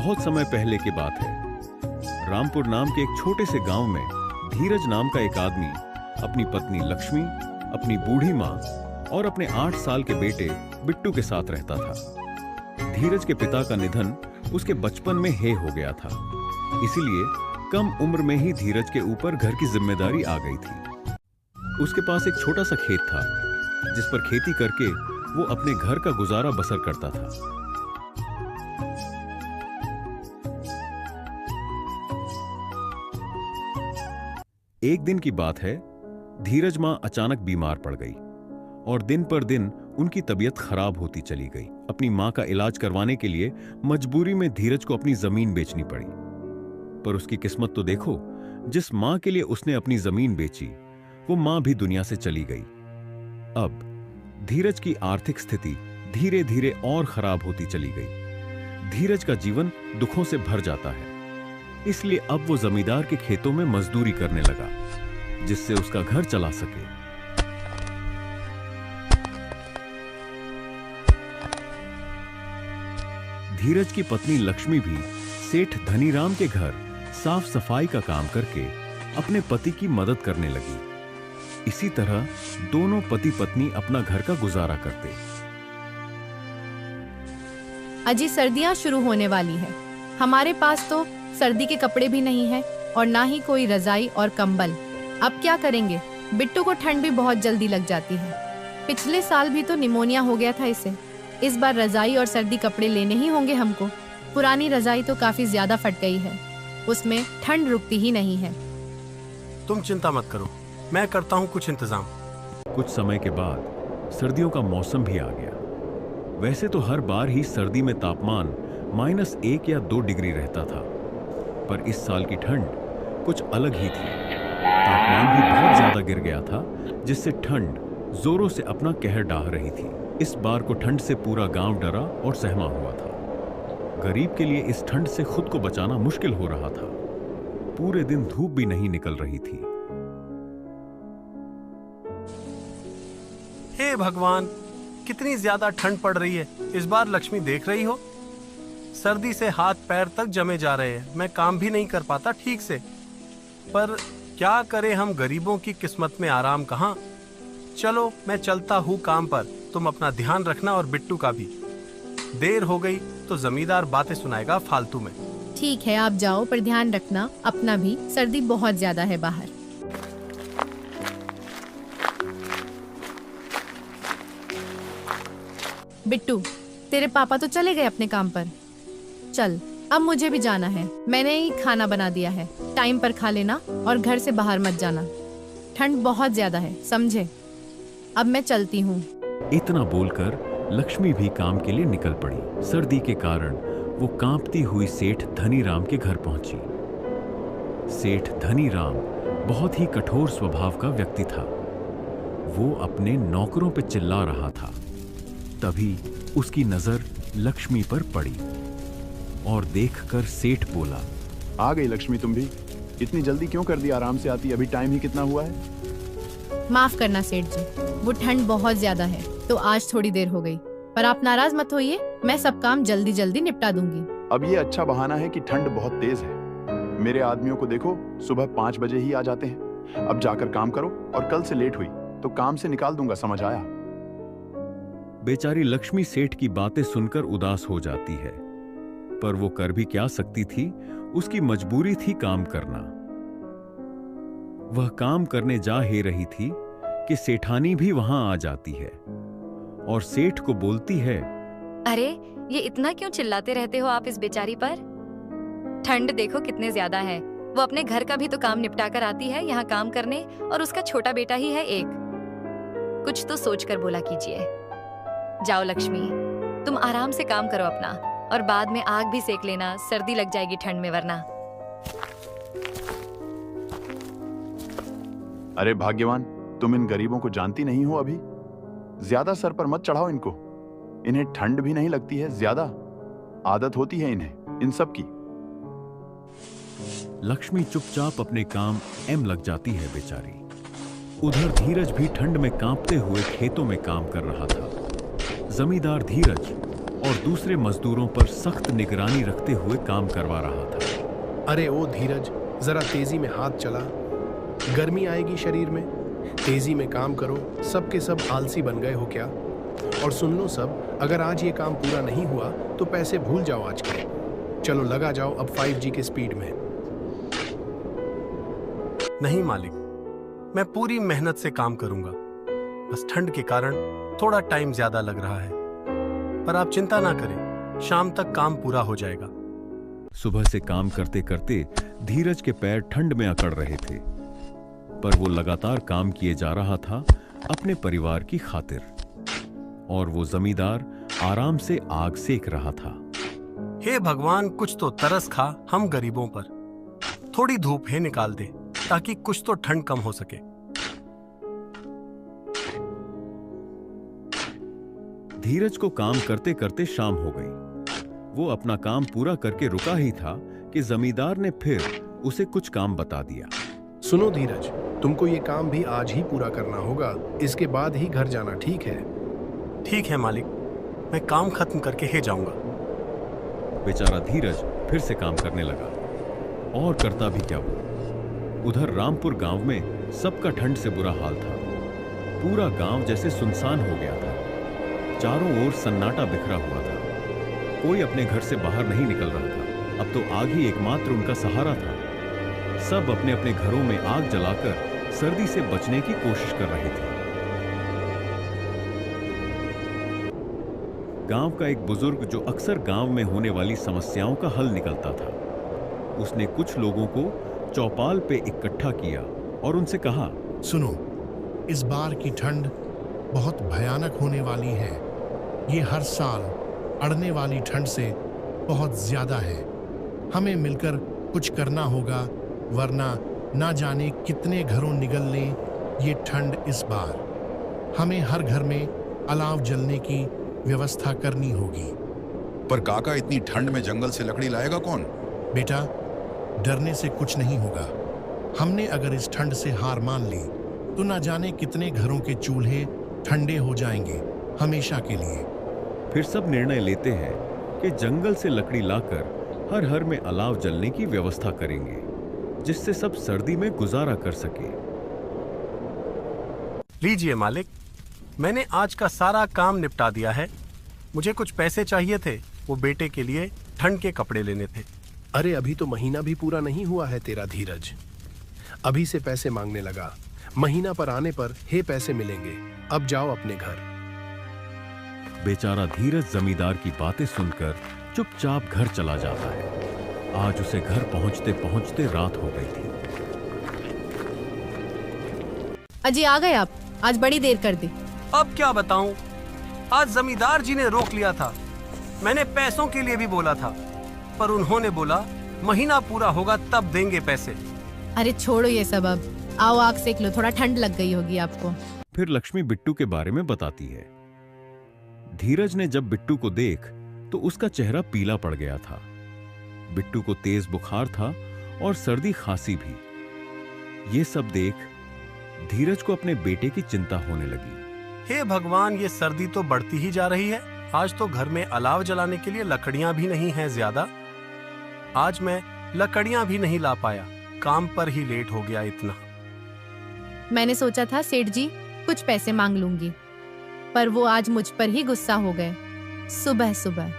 बहुत समय पहले की बात है। रामपुर नाम के एक छोटे से गांव में धीरज नाम का एक आदमी अपनी पत्नी लक्ष्मी, अपनी बूढ़ी माँ और अपने 8 साल के बेटे बिट्टू के साथ रहता था। धीरज के पिता का निधन उसके बचपन में हे हो गया था, इसीलिए कम उम्र में ही धीरज के ऊपर घर की जिम्मेदारी आ गई थी। उसके पास एक छोटा सा खेत था जिस पर खेती करके वो अपने घर का गुजारा बसर करता था। एक दिन की बात है, धीरज मां अचानक बीमार पड़ गई और दिन पर दिन उनकी तबीयत खराब होती चली गई। अपनी मां का इलाज करवाने के लिए मजबूरी में धीरज को अपनी जमीन बेचनी पड़ी। पर उसकी किस्मत तो देखो, जिस मां के लिए उसने अपनी जमीन बेची वो मां भी दुनिया से चली गई। अब धीरज की आर्थिक स्थिति धीरे धीरे और खराब होती चली गई। धीरज का जीवन दुखों से भर जाता है, इसलिए अब वो जमींदार के खेतों में मजदूरी करने लगा जिससे उसका घर चला सके। धीरज की पत्नी लक्ष्मी भी सेठ धनीराम के घर साफ सफाई का काम करके अपने पति की मदद करने लगी। इसी तरह दोनों पति पत्नी अपना घर का गुजारा करते। अजी सर्दियां शुरू होने वाली है। हमारे पास तो सर्दी के कपड़े भी नहीं है और ना ही कोई रजाई और कंबल। अब क्या करेंगे? बिट्टू को ठंड भी बहुत जल्दी लग जाती है। पिछले साल भी तो निमोनिया हो गया था इसे। इस बार रजाई और सर्दी कपड़े लेने ही होंगे हमको। पुरानी रजाई तो काफी ज्यादा फट गई है, उसमें ठंड रुकती ही नहीं है। तुम चिंता मत करो, मैं करता हूँ कुछ इंतजाम। कुछ समय के बाद सर्दियों का मौसम भी आ गया। वैसे तो हर बार ही सर्दी में तापमान -1 या 2 डिग्री रहता था, पर इस साल की ठंड कुछ अलग ही थी। तापमान भी बहुत ज्यादा गिर गया था, जिससे ठंड जोरों से अपना कहर डाह रही थी। इस बार को ठंड से पूरा गांव डरा और सहमा हुआ था। गरीब के लिए इस ठंड से खुद को बचाना मुश्किल हो रहा था। पूरे दिन धूप भी नहीं निकल रही थी। हे भगवान, कितनी ज्यादा ठंड पड़ रही है। इस बार लक्ष्मी देख रही हो, सर्दी से हाथ पैर तक जमे जा रहे हैं। मैं काम भी नहीं कर पाता ठीक से। पर क्या करें हम गरीबों की किस्मत में आराम कहाँ। चलो मैं चलता हूँ काम पर, तुम अपना ध्यान रखना और बिट्टू का भी। देर हो गई तो जमींदार बातें सुनाएगा फालतू में। ठीक है, आप जाओ, पर ध्यान रखना अपना भी। सर्दी बहुत ज्यादा है बाहर। बिट्टू, तेरे पापा तो चले गए अपने काम पर। चल, अब मुझे भी जाना है। मैंने ही खाना बना दिया है। टाइम पर खा लेना और घर से बाहर मत जाना। ठंड बहुत ज्यादा है, समझे? अब मैं चलती हूँ। इतना बोलकर लक्ष्मी भी काम के लिए निकल पड़ी। सर्दी के कारण वो कांपती हुई सेठ धनीराम के घर पहुंची। सेठ धनीराम बहुत ही कठोर स्वभाव का व्यक्ति था। वो अपने नौकरों पे चिल्ला रहा था। तभी उसकी नजर लक्ष्मी पर पड़ी और देखकर सेठ बोला, आ गई लक्ष्मी तुम भी? इतनी जल्दी क्यों कर दी? आराम से आती, अभी टाइम ही कितना हुआ है। माफ करना सेठ जी, वो ठंड बहुत ज्यादा है तो आज थोड़ी देर हो गई। पर आप नाराज मत होइए, मैं सब काम जल्दी जल्दी निपटा दूंगी। अब ये अच्छा बहाना है कि ठंड बहुत तेज है। मेरे आदमियों को देखो, सुबह 5 बजे ही आ जाते हैं। अब जाकर काम करो, और कल से लेट हुई तो काम से निकाल दूंगा, समझ आया? बेचारी लक्ष्मी सेठ की बातें सुनकर उदास हो जाती है, पर वो कर भी क्या सकती थी। उसकी मजबूरी थी काम करना। वह काम करने जा ही रही थी कि सेठानी भी वहां आ जाती है और सेठ को बोलती है, अरे ये इतना क्यों चिल्लाते रहते हो आप इस बेचारी पर? ठंड देखो कितने ज्यादा है। वो अपने घर का भी तो काम निपटा कर आती है यहाँ काम करने, और उसका छोटा बेटा ही है एक। कुछ तो सोच कर बोला कीजिए। जाओ लक्ष्मी, तुम आराम से काम करो अपना, और बाद में आग भी सेक लेना, सर्दी लग जाएगी ठंड में वरना। अरे भाग्यवान, तुम इन गरीबों को जानती नहीं हो अभी। ज्यादा सर पर मत चढ़ाओ इनको। इन्हें ठंड भी नहीं लगती है ज्यादा, आदत होती है इन्हें इन सब की। लक्ष्मी चुपचाप अपने काम एम लग जाती है बेचारी। उधर धीरज भी ठंड में कांपते हुए खेतों में काम कर रहा था। जमींदार धीरज और दूसरे मजदूरों पर सख्त निगरानी रखते हुए काम करवा रहा था। अरे ओ धीरज, जरा तेजी में हाथ चला, गर्मी आएगी शरीर में। तेजी में काम करो, सबके सब आलसी बन गए हो क्या? और सुन लो सब, अगर आज ये काम पूरा नहीं हुआ तो पैसे भूल जाओ आज के। चलो लगा जाओ अब 5G के स्पीड में। नहीं मालिक, मैं पूरी मेहनत से काम करूंगा। बस ठंड के कारण थोड़ा टाइम ज्यादा लग रहा है, पर आप चिंता ना करें, शाम तक काम पूरा हो जाएगा। सुबह से काम करते करते धीरज के पैर ठंड में अकड़ रहे थे, पर वो लगातार काम किए जा रहा था अपने परिवार की खातिर, और वो जमींदार आराम से आग सेक रहा था। हे भगवान, कुछ तो तरस खा हम गरीबों पर। थोड़ी धूप है निकाल दे, ताकि कुछ तो ठंड कम हो सके। धीरज को काम करते करते शाम हो गई। वो अपना काम पूरा करके रुका ही था कि जमींदार ने फिर उसे कुछ काम बता दिया। सुनो धीरज, तुमको ये काम भी आज ही पूरा करना होगा, इसके बाद ही घर जाना, ठीक है? ठीक है मालिक, मैं काम खत्म करके ही जाऊंगा। बेचारा धीरज फिर से काम करने लगा, और करता भी क्या वो। उधर रामपुर गांव में सबका ठंड से बुरा हाल था। पूरा गांव जैसे सुनसान हो गया था। चारों ओर सन्नाटा बिखरा हुआ था। कोई अपने घर से बाहर नहीं निकल रहा था। अब तो आग ही एकमात्र उनका सहारा था। सब अपने अपने घरों में आग जलाकर सर्दी से बचने की कोशिश कर रहे थे। गांव का एक बुजुर्ग, जो अक्सर गांव में होने वाली समस्याओं का हल निकलता था, उसने कुछ लोगों को चौपाल पे इकट्ठा किया और उनसे कहा, सुनो, इस बार की ठंड बहुत भयानक होने वाली है। ये हर साल अड़ने वाली ठंड से बहुत ज्यादा है। हमें मिलकर कुछ करना होगा, वरना ना जाने कितने घरों निगल ले ये ठंड इस बार। हमें हर घर में अलाव जलने की व्यवस्था करनी होगी। पर काका, इतनी ठंड में जंगल से लकड़ी लाएगा कौन? बेटा, डरने से कुछ नहीं होगा। हमने अगर इस ठंड से हार मान ली तो ना जाने कितने घरों के चूल्हे ठंडे हो जाएंगे हमेशा के लिए। फिर सब निर्णय लेते हैं कि जंगल से लकड़ी लाकर हर घर में अलाव जलने की व्यवस्था करेंगे, जिससे सब सर्दी में गुजारा कर सके। लीजिए मालिक, मैंने आज का सारा काम निपटा दिया है। मुझे कुछ पैसे चाहिए थे, वो बेटे के लिए ठंड के कपड़े लेने थे। अरे अभी तो महीना भी पूरा नहीं हुआ है तेरा धीरज, अभी से पैसे मांगने लगा। महीना पर आने पर हे पैसे मिलेंगे। अब जाओ अपने घर। बेचारा धीरज जमींदार की बातें सुनकर चुपचाप घर चला जाता है। आज उसे घर पहुंचते पहुंचते रात हो गई थी। अजी आ गए आप, आज बड़ी देर कर दी। अब क्या बताऊं, आज जमींदार जी ने रोक लिया था। मैंने पैसों के लिए भी बोला था, पर उन्होंने बोला महीना पूरा होगा तब देंगे पैसे। अरे छोड़ो ये सब, अब आओ आग सेक लो, थोड़ा ठंड लग गई होगी आपको। फिर लक्ष्मी बिट्टू के बारे में बताती है। धीरज ने जब बिट्टू को देख तो उसका चेहरा पीला पड़ गया था। बिट्टू को तेज बुखार था और सर्दी खांसी भी। ये सब देख धीरज को अपने बेटे की चिंता होने लगी। हे भगवान, ये सर्दी तो बढ़ती ही जा रही है। आज तो घर में अलाव जलाने के लिए लकड़ियां भी नहीं हैं ज्यादा। आज मैं लकड़ियां भी नहीं ला पाया, काम पर ही लेट हो गया इतना। मैंने सोचा था सेठ जी कुछ पैसे मांग लूंगी, पर वो आज मुझ पर ही गुस्सा हो गए। सुबह सुबह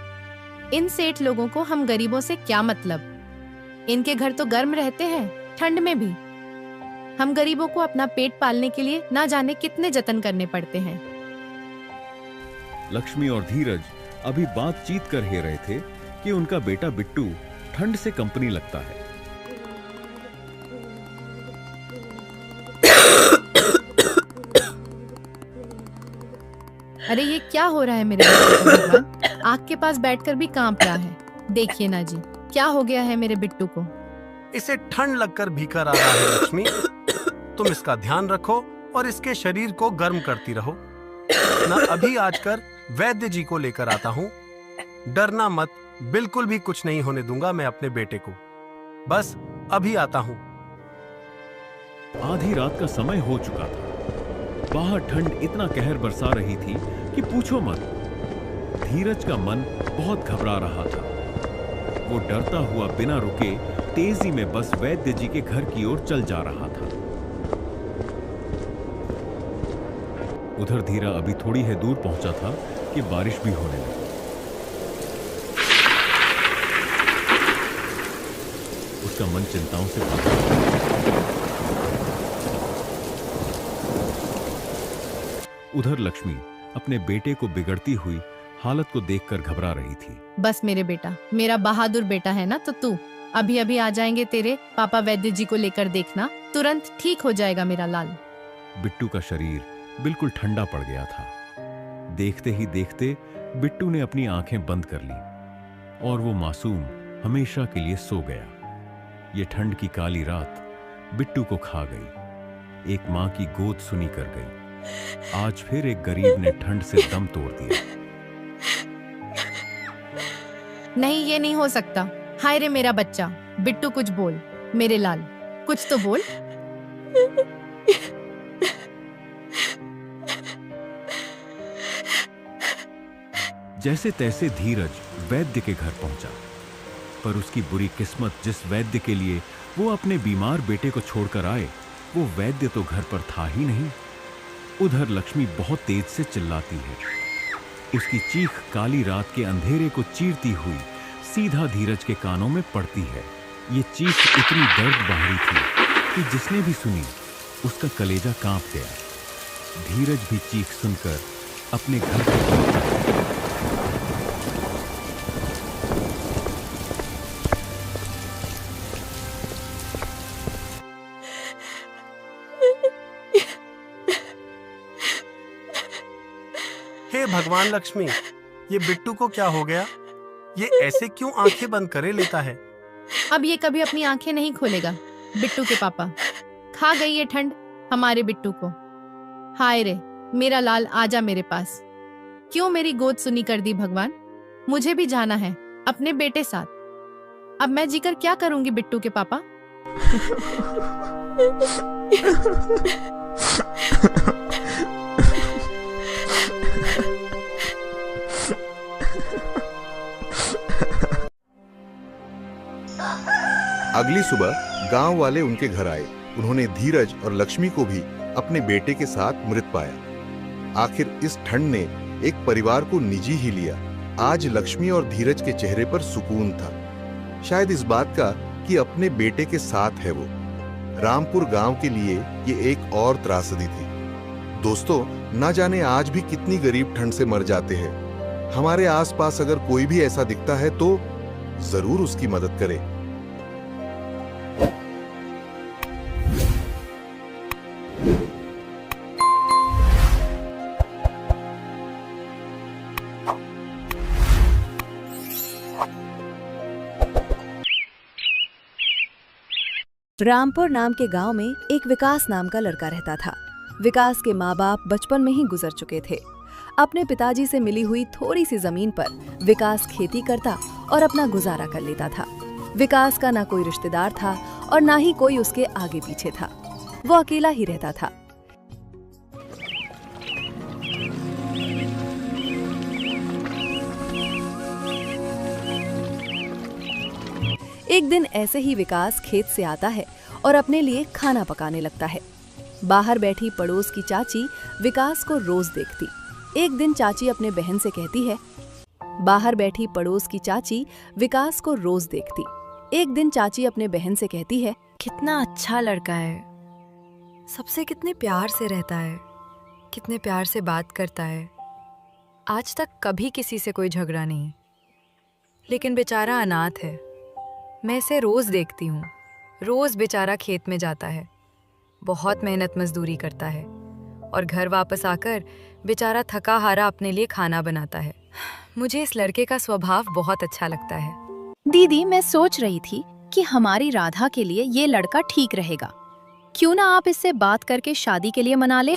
इन सेठ लोगों को हम गरीबों से क्या मतलब। इनके घर तो गर्म रहते हैं, ठंड में भी। हम गरीबों को अपना पेट पालने के लिए ना जाने कितने जतन करने पड़ते हैं। लक्ष्मी और धीरज अभी बातचीत कर ही रहे थे कि उनका बेटा बिट्टू ठंड से कंपनी लगता है। अरे ये क्या हो रहा है मेरे बेटे को भगवान? आग के पास बैठकर भी कांप रहा है। देखिए ना जी, क्या हो गया है मेरे बिट्टू को। इसे ठंड लगकर भीकर आ रहा है लक्ष्मी। तुम इसका ध्यान रखो और इसके शरीर को गर्म करती रहो ना। अभी आज कर वैद्य जी को लेकर आता हूँ। डरना मत, बिल्कुल भी कुछ नहीं होने दूंगा मैं अपने बेटे को। बस अभी आता हूँ। आधी रात का समय हो चुका था। बाहर ठंड इतना कहर बरसा रही थी कि पूछो मत। धीरज का मन बहुत घबरा रहा था। वो डरता हुआ बिना रुके तेजी में बस वैद्य जी के घर की ओर चल जा रहा था। उधर धीरा अभी थोड़ी ही दूर पहुंचा था कि बारिश भी होने लगी। उसका मन चिंताओं से भर गया। उधर लक्ष्मी अपने बेटे को बिगड़ती हुई हालत को देखकर घबरा रही थी। बस मेरे बेटा, मेरा बहादुर बेटा है ना, तो तू अभी अभी आ जाएंगे तेरे पापा वैद्य जी को लेकर, देखना तुरंत ठीक हो जाएगा मेरा लाल। बिट्टू का शरीर बिल्कुल ठंडा पड़ गया था। देखते ही देखते बिट्टू ने अपनी आंखें बंद कर ली और वो मासूम हमेशा के लिए सो गया। ये ठंड की काली रात बिट्टू को खा गई। एक मां की गोद सुनी कर गई। आज फिर एक गरीब ने ठंड से दम तोड़ दिया। नहीं, ये नहीं हो सकता। हाय रे मेरा बच्चा, बिट्टू कुछ बोल, मेरे लाल कुछ तो बोल। जैसे तैसे धीरज वैद्य के घर पहुंचा, पर उसकी बुरी किस्मत, जिस वैद्य के लिए वो अपने बीमार बेटे को छोड़कर आए, वो वैद्य तो घर पर था ही नहीं। उधर लक्ष्मी बहुत तेज से चिल्लाती है। उसकी चीख काली रात के अंधेरे को चीरती हुई सीधा धीरज के कानों में पड़ती है। ये चीख इतनी दर्द बाहरी थी कि जिसने भी सुनी उसका कलेजा कांप गया। धीरज भी चीख सुनकर अपने घर पहुंचा। हे भगवान लक्ष्मी, ये बिट्टू को क्या हो गया? ये ऐसे क्यों आंखें बंद करे लेता है? अब ये कभी अपनी आंखें नहीं खोलेगा। बिट्टू के पापा, खा गई ये ठंड हमारे बिट्टू को। हाय रे मेरा लाल, आजा मेरे पास। क्यों मेरी गोद सुनी कर दी भगवान? मुझे भी जाना है अपने बेटे साथ। अब मैं जीकर क्या करूंगी बिट्टू के पापा? अगली सुबह गांव वाले उनके घर आए। उन्होंने धीरज और लक्ष्मी को भी अपने बेटे के साथ मृत पाया। आखिर इस ठंड ने एक परिवार को निजी ही लिया। आज लक्ष्मी और धीरज के चेहरे पर सुकून था, शायद इस बात का कि अपने बेटे के साथ है वो। रामपुर गांव के लिए ये एक और त्रासदी थी। दोस्तों, न जाने आज भी कितनी गरीब ठंड से मर जाते हैं। हमारे आसपास अगर कोई भी ऐसा दिखता है तो जरूर उसकी मदद करें। रामपुर नाम के गांव में एक विकास नाम का लड़का रहता था। विकास के माँ बाप बचपन में ही गुजर चुके थे। अपने पिताजी से मिली हुई थोड़ी सी जमीन पर विकास खेती करता और अपना गुजारा कर लेता था। विकास का ना कोई रिश्तेदार था और ना ही कोई उसके आगे पीछे था। वो अकेला ही रहता था। एक दिन ऐसे ही विकास खेत से आता है और अपने लिए खाना पकाने लगता है। बाहर बैठी पड़ोस की चाची विकास को रोज देखती। एक दिन चाची अपने बहन से कहती है। बाहर बैठी पड़ोस की चाची विकास को रोज देखती। एक दिन चाची अपने बहन से कहती है, कितना अच्छा लड़का है, सबसे कितने प्यार से रहता है, कितने प्यार से बात करता है। आज तक कभी किसी से कोई झगड़ा नहीं, लेकिन बेचारा अनाथ है। मैं इसे रोज देखती हूँ। रोज बेचारा खेत में जाता है, बहुत मेहनत मजदूरी करता है और घर वापस आकर बेचारा थका हारा अपने लिए खाना बनाता है। मुझे इस लड़के का स्वभाव बहुत अच्छा लगता है। दीदी, मैं सोच रही थी कि हमारी राधा के लिए ये लड़का ठीक रहेगा। क्यों ना आप इससे बात करके शादी के लिए मना ले।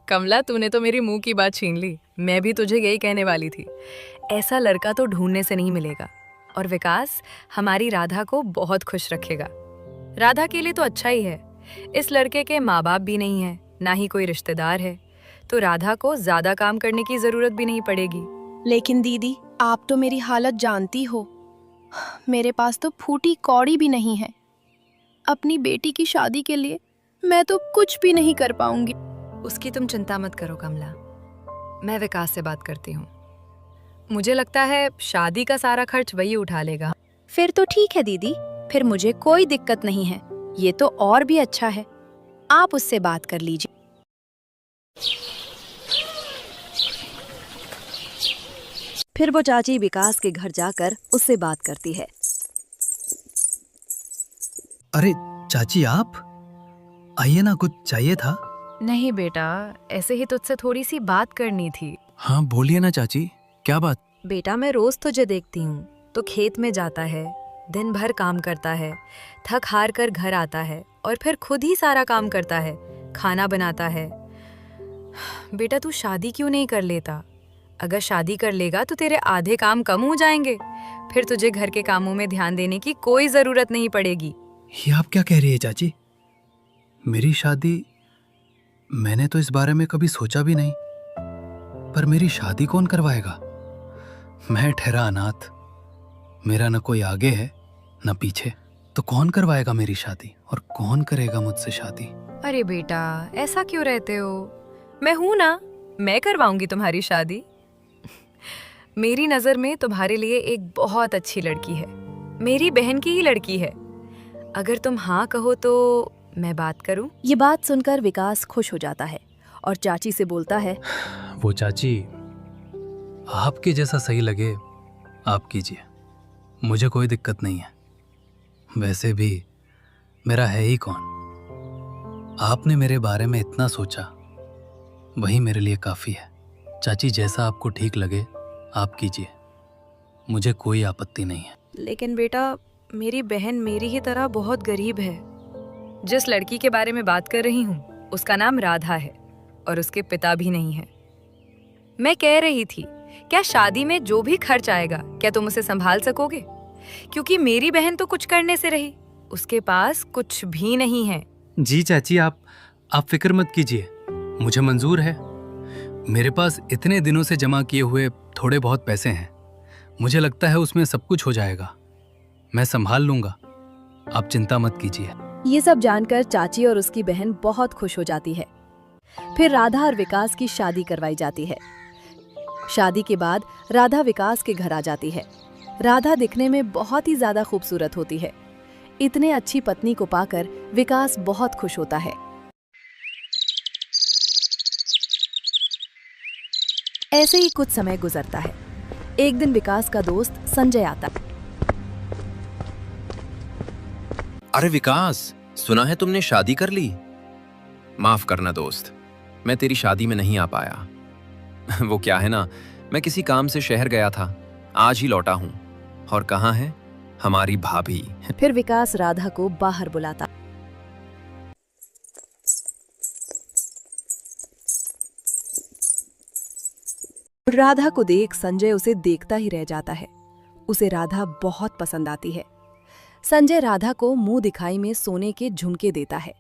कमला, तूने तो मेरी मुंह की बात छीन ली। मैं भी तुझे यही कहने वाली थी। ऐसा लड़का तो ढूंढने से नहीं मिलेगा और विकास हमारी राधा को बहुत खुश रखेगा। राधा के लिए तो अच्छा ही है। इस लड़के के माँ बाप भी नहीं है, ना ही कोई रिश्तेदार है, तो राधा को ज्यादा काम करने की जरूरत भी नहीं पड़ेगी। लेकिन दीदी, आप तो मेरी हालत जानती हो। मेरे पास तो फूटी कौड़ी भी नहीं है। अपनी बेटी की शादी के लिए मैं तो कुछ भी नहीं कर पाऊंगी। उसकी तुम चिंता मत करो कमला, मैं विकास से बात करती हूँ। मुझे लगता है शादी का सारा खर्च वही उठा लेगा। फिर तो ठीक है दीदी, फिर मुझे कोई दिक्कत नहीं है। ये तो और भी अच्छा है, आप उससे बात कर लीजिए। फिर वो चाची विकास के घर जाकर उससे बात करती है। अरे चाची, आप आइए ना, कुछ चाहिए था? नहीं बेटा, ऐसे ही तुझसे थोड़ी सी बात करनी थी। हाँ बोलिए ना चाची, क्या बात? बेटा, मैं रोज तुझे देखती हूँ तो खेत में जाता है, दिन भर काम करता है, थक हार कर घर आता है और फिर खुद ही सारा काम करता है, खाना बनाता है। बेटा, तू शादी क्यों नहीं कर लेता? अगर शादी कर लेगा तो तेरे आधे काम कम हो जाएंगे, फिर तुझे घर के कामों में ध्यान देने की कोई जरूरत नहीं पड़ेगी। ये आप क्या कह रही है चाची? मेरी शादी, मैंने तो इस बारे में कभी सोचा भी नहीं। पर मेरी शादी कौन करवाएगा? मैं ठहरा अनाथ, मेरा न कोई आगे है न पीछे, तो कौन करवाएगा मेरी शादी और कौन करेगा मुझसे शादी? अरे बेटा, ऐसा क्यों रहते हो? मैं हूं ना, मैं करवाऊंगी तुम्हारी शादी। मेरी नजर में तुम्हारे लिए एक बहुत अच्छी लड़की है, मेरी बहन की ही लड़की है। अगर तुम हाँ कहो तो मैं बात करूं? ये बात सुनकर विकास खुश हो जाता है और चाची से बोलता है, वो चाची, आपके जैसा सही लगे आप कीजिए, मुझे कोई दिक्कत नहीं है। वैसे भी मेरा है ही कौन। आपने मेरे बारे में इतना सोचा, वही मेरे लिए काफ़ी है। चाची, जैसा आपको ठीक लगे आप कीजिए, मुझे कोई आपत्ति नहीं है। लेकिन बेटा, मेरी बहन मेरी ही तरह बहुत गरीब है। जिस लड़की के बारे में बात कर रही हूँ उसका नाम राधा है और उसके पिता भी नहीं है। मैं कह रही थी, क्या शादी में जो भी खर्च आएगा क्या तुम उसे संभाल सकोगे? क्योंकि मेरी बहन तो कुछ करने से रही, उसके पास कुछ भी नहीं है। जी चाची, आप फिक्र मत कीजिए, मुझे मंजूर है। मेरे पास इतने दिनों से जमा किए हुए थोड़े बहुत पैसे हैं, मुझे लगता है उसमें सब कुछ हो जाएगा। मैं संभाल लूंगा, आप चिंता मत कीजिए। ये सब जानकर चाची और उसकी बहन बहुत खुश हो जाती है। फिर राधा और विकास की शादी करवाई जाती है। शादी के बाद राधा विकास के घर आ जाती है। राधा दिखने में बहुत ही ज्यादा खूबसूरत होती है। इतने अच्छी पत्नी को पाकर विकास बहुत खुश होता है। ऐसे ही कुछ समय गुजरता है। एक दिन विकास का दोस्त संजय आता है। अरे विकास, सुना है तुमने शादी कर ली? माफ करना दोस्त, मैं तेरी शादी में नहीं आ पाया। वो क्या है ना, मैं किसी काम से शहर गया था, आज ही लौटा हूँ। और कहाँ है हमारी भाभी? फिर विकास राधा को बाहर बुलाता। राधा को देख संजय उसे देखता ही रह जाता है। उसे राधा बहुत पसंद आती है। संजय राधा को मुंह दिखाई में सोने के झुमके देता है।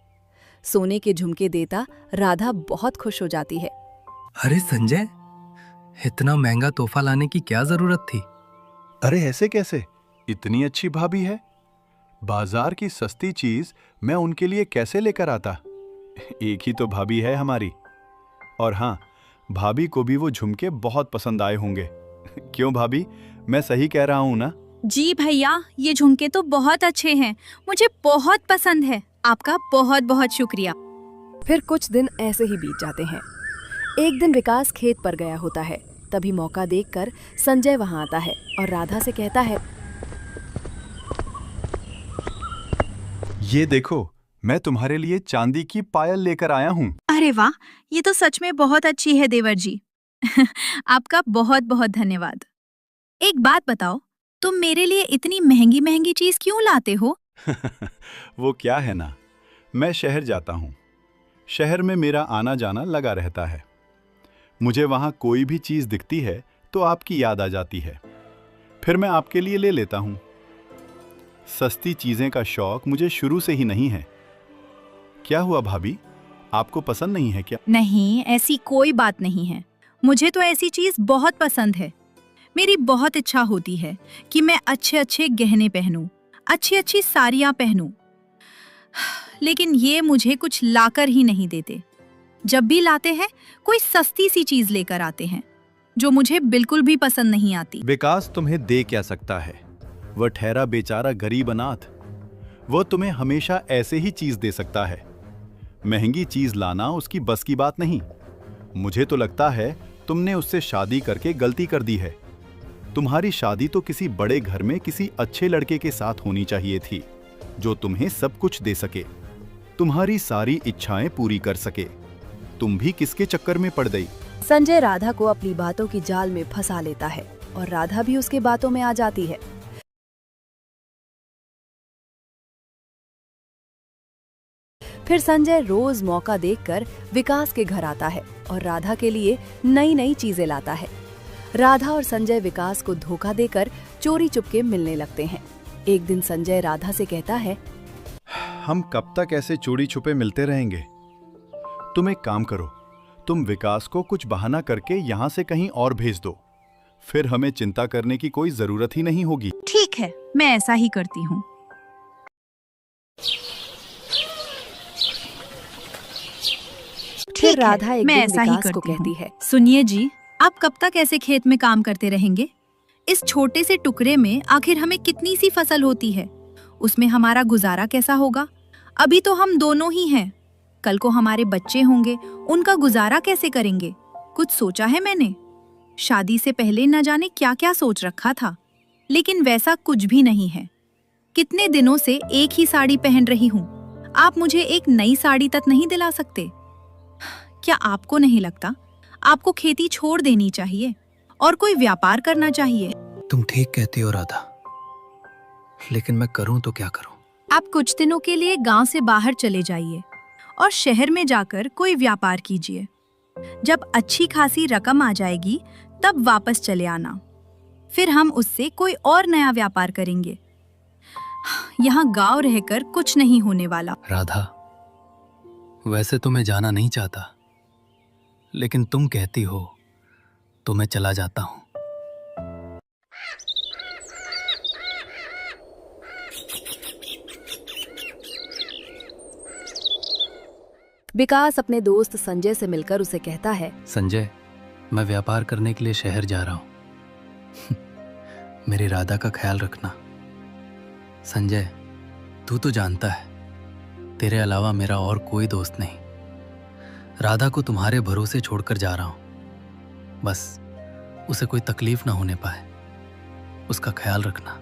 सोने के झुमके देता राधा बहुत खुश हो जाती है। अरे संजय, इतना महंगा तोहफा लाने की क्या जरूरत थी? अरे ऐसे कैसे? इतनी अच्छी भाभी है, बाजार की सस्ती चीज मैं उनके लिए कैसे लेकर आता? एक ही तो भाभी है हमारी। और हाँ, भाभी को भी वो झुमके बहुत पसंद आए होंगे। क्यों भाभी, मैं सही कह रहा हूँ ना? जी भैया, ये झुमके तो बहुत अच्छे हैं, मुझे बहुत पसंद है। आपका बहुत बहुत शुक्रिया। फिर कुछ दिन ऐसे ही बीत जाते हैं। एक दिन विकास खेत पर गया होता है। तभी मौका देखकर संजय वहां आता है और राधा से कहता है, ये देखो, मैं तुम्हारे लिए चांदी की पायल लेकर आया हूँ। अरे वाह, ये तो सच में बहुत अच्छी है देवर जी। आपका बहुत बहुत धन्यवाद। एक बात बताओ, तुम मेरे लिए इतनी महंगी महंगी चीज क्यों लाते हो? वो क्या है ना, मैं शहर जाता हूँ। शहर में मेरा आना जाना लगा रहता है। मुझे वहाँ कोई भी चीज दिखती है तो आपकी याद आ जाती है, फिर मैं आपके लिए ले लेता हूँ। सस्ती चीजें का शौक मुझे शुरू से ही नहीं है। क्या हुआ भाभी, आपको पसंद नहीं है क्या? नहीं, ऐसी कोई बात नहीं है। मुझे तो ऐसी चीज बहुत पसंद है। मेरी बहुत इच्छा होती है कि मैं अच्छे अच्छे गहने पहनूं, अच्छी अच्छी साड़ियां पहनूं, लेकिन ये मुझे कुछ लाकर ही नहीं देते। जब भी लाते हैं कोई सस्ती सी चीज लेकर आते हैं जो मुझे बिल्कुल भी पसंद नहीं आती। विकास तुम्हें दे क्या सकता है? वह ठहरा बेचारा गरीब अनाथ। वह तुम्हें हमेशा ऐसे ही चीज दे सकता है। महंगी चीज लाना उसकी बस की बात नहीं। मुझे तो लगता है तुमने उससे शादी करके गलती कर दी है। तुम्हारी शादी तो किसी बड़े घर में किसी अच्छे लड़के के साथ होनी चाहिए थी, जो तुम्हें सब कुछ दे सके, तुम्हारी सारी इच्छाएं पूरी कर सके। तुम भी किसके चक्कर में पड़ गई? संजय राधा को अपनी बातों की जाल में फंसा लेता है और राधा भी उसके बातों में आ जाती है। फिर संजय रोज मौका देखकर विकास के घर आता है और राधा के लिए नई नई चीजें लाता है। राधा और संजय विकास को धोखा देकर चोरी चुपके मिलने लगते हैं। एक दिन संजय राधा से कहता है, हम कब तक ऐसे चोरी छुपे मिलते रहेंगे? तुम एक काम करो, तुम विकास को कुछ बहाना करके यहाँ से कहीं और भेज दो, फिर हमें चिंता करने की कोई जरूरत ही नहीं होगी। ठीक है, मैं ऐसा ही करती हूँ। फिर राधा एक मैं दिन ऐसा ही विकास को करती कहती हूँ। है, सुनिए जी, आप कब तक ऐसे खेत में काम करते रहेंगे? इस छोटे से टुकड़े में आखिर हमें कितनी सी फसल होती है, उसमें हमारा गुजारा कैसा होगा? अभी तो हम दोनों ही हैं, कल को हमारे बच्चे होंगे, उनका गुजारा कैसे करेंगे? कुछ सोचा है मैंने? शादी से पहले न जाने क्या क्या सोच रखा था, लेकिन वैसा कुछ भी नहीं है। कितने दिनों से एक ही साड़ी पहन रही हूँ, आप मुझे एक नई साड़ी तक नहीं दिला सकते? क्या आपको नहीं लगता आपको खेती छोड़ देनी चाहिए और कोई व्यापार करना चाहिए? तुम ठीक कहती हो राधा, लेकिन मैं करूं तो क्या करूं? आप कुछ दिनों के लिए गांव से बाहर चले जाइए और शहर में जाकर कोई व्यापार कीजिए। जब अच्छी खासी रकम आ जाएगी तब वापस चले आना, फिर हम उससे कोई और नया व्यापार करेंगे। यहाँ गांव रहकर कुछ नहीं होने वाला। राधा, वैसे तो मैं जाना नहीं चाहता, लेकिन तुम कहती हो तो मैं चला जाता हूं। विकास अपने दोस्त संजय से मिलकर उसे कहता है, संजय, मैं व्यापार करने के लिए शहर जा रहा हूं। मेरी राधा का ख्याल रखना। संजय, तू तो जानता है तेरे अलावा मेरा और कोई दोस्त नहीं। राधा को तुम्हारे भरोसे छोड़कर जा रहा हूं, बस उसे कोई तकलीफ ना होने पाए, उसका ख्याल रखना।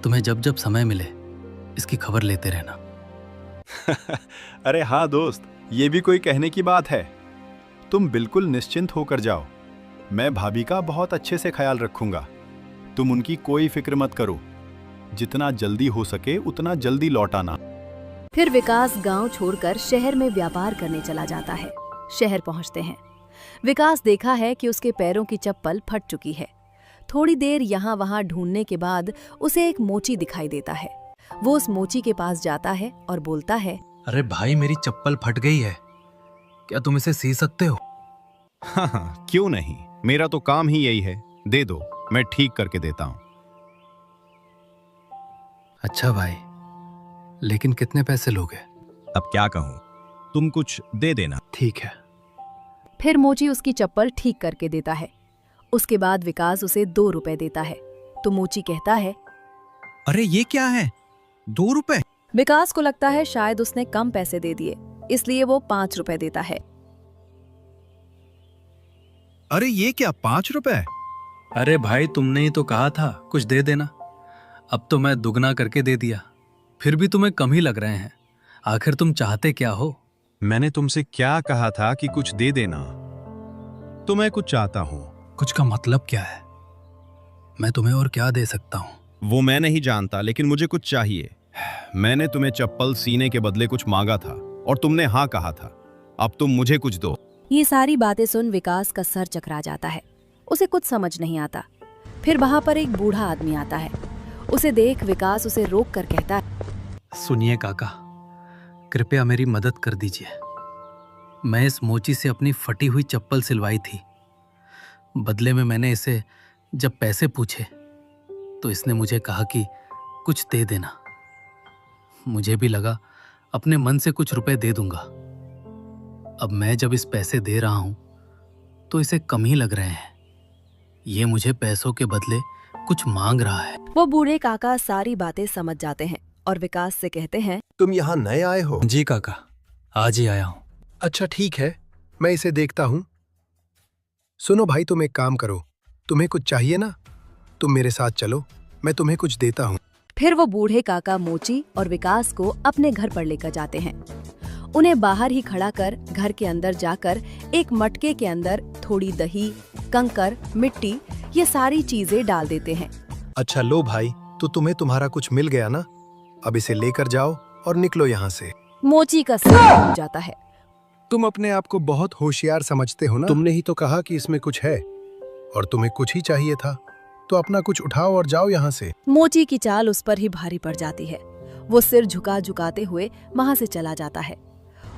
तुम्हें जब जब समय मिले इसकी खबर लेते रहना। अरे हाँ दोस्त, ये भी कोई कहने की बात है। तुम बिल्कुल निश्चिंत होकर जाओ, मैं भाभी का बहुत अच्छे से ख्याल रखूंगा। तुम उनकी कोई फिक्र मत करो, जितना जल्दी हो सके उतना जल्दी लौट आना। फिर विकास गांव छोड़कर शहर में व्यापार करने चला जाता है। शहर पहुंचते हैं। विकास देखा है कि उसके पैरों की चप्पल फट चुकी है। थोड़ी देर यहाँ वहाँ ढूंढने के बाद उसे एक मोची दिखाई देता है। वो उस मोची के पास जाता है और बोलता है, अरे भाई, मेरी चप्पल फट गई है, क्या तुम इसे सी सकते हो? हाँ, क्यों नहीं, मेरा तो काम ही यही है। दे दो, मैं ठीक करके देता हूं। अच्छा भाई, लेकिन कितने पैसे लोगे? अब क्या कहूं, तुम कुछ दे देना। ठीक है। फिर मोची उसकी चप्पल ठीक करके देता है। उसके बाद विकास उसे 2 रुपए देता है तो मोची कहता है, अरे ये क्या है, 2 रुपए? विकास को लगता है शायद उसने कम पैसे दे दिए, इसलिए वो 5 रुपए देता है। अरे ये क्या, 5 रुपए? अरे भाई, तुमने ही तो कहा था कुछ दे देना, अब तो मैं दुगना करके दे दिया, फिर भी तुम्हें कम ही लग रहे हैं। आखिर तुम चाहते क्या हो? मैंने तुमसे क्या कहा था कि कुछ दे देना, तो मैं कुछ चाहता हूं। कुछ का मतलब क्या है? मैं तुम्हें और क्या दे सकता हूं? वो मैं नहीं जानता, लेकिन मुझे कुछ चाहिए। मैंने तुम्हें चप्पल सीने के बदले कुछ मांगा था और तुमने हाँ कहा था, अब तुम मुझे कुछ दो। ये सारी बातें सुन विकास का सर चकरा जाता है। उसे कुछ समझ नहीं आता। फिर वहां पर एक बूढ़ा आदमी आता है। उसे देख विकास उसे रोक कर कहता है, सुनिए काका, कृपया मेरी मदद कर दीजिए। मैं इस मोची से अपनी फटी हुई चप्पल सिलवाई थी, बदले में मैंने इसे जब पैसे पूछे तो इसने मुझे कहा कि कुछ दे देना। मुझे भी लगा अपने मन से कुछ रुपए दे दूंगा। अब मैं जब इस पैसे दे रहा हूं तो इसे कम ही लग रहे हैं। ये मुझे पैसों के बदले कुछ मांग रहा है। वो बूढ़े काका सारी बातें समझ जाते हैं और विकास से कहते हैं, तुम यहाँ नए आए हो? जी काका, आज ही आया हूँ। अच्छा ठीक है, मैं इसे देखता हूँ। सुनो भाई, तुम एक काम करो, तुम्हें कुछ चाहिए ना, तुम मेरे साथ चलो, मैं तुम्हें कुछ देता हूँ। फिर वो बूढ़े काका मोची और विकास को अपने घर पर लेकर जाते हैं। उन्हें बाहर ही खड़ा कर घर के अंदर जाकर एक मटके के अंदर थोड़ी दही, कंकर, मिट्टी, ये सारी चीजें डाल देते हैं। अच्छा लो भाई, तो तुम्हें तुम्हारा कुछ मिल गया ना, अब इसे लेकर जाओ और निकलो यहाँ से। मोची का सर घूम जाता है। तुम अपने आप को बहुत होशियार समझते हो ना? तुमने ही तो कहा कि इसमें कुछ है और तुम्हें कुछ ही चाहिए था, तो अपना कुछ उठाओ और जाओ यहाँ से। मोची की चाल उस पर ही भारी पड़ जाती है। वो सिर झुका झुकाते हुए वहाँ से चला जाता है।